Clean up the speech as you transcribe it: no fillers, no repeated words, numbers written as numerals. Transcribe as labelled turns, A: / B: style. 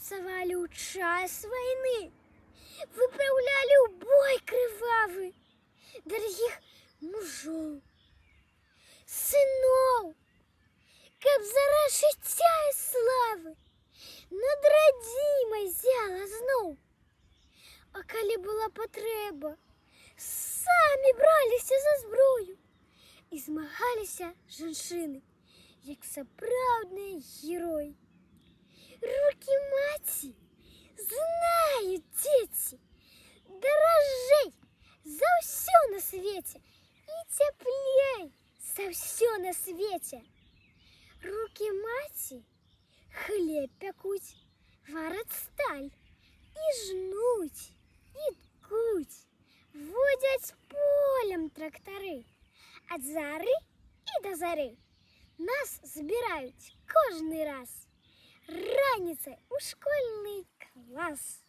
A: працавалі ў час вайны, выпраўлялі ў бой крывавы дарагіх мужоў, сыноў, каб зарад жыцця і славы над радзімай зяла зноў. А калі была патрэба, самі браліся за зброю і змагаліся жанчыны, як сапраўдныя героі. Рукі маці знаюць дзеці даражэй за ўсё на свеце і цяплей за ўсё на свеце. Рукі маці хлеб пякуць, вараць сталь і жнуць, і ткуць, водзяць полем трактары. Ад зары і да зары нас збіраюць кожны раз раніцай у школьны клас.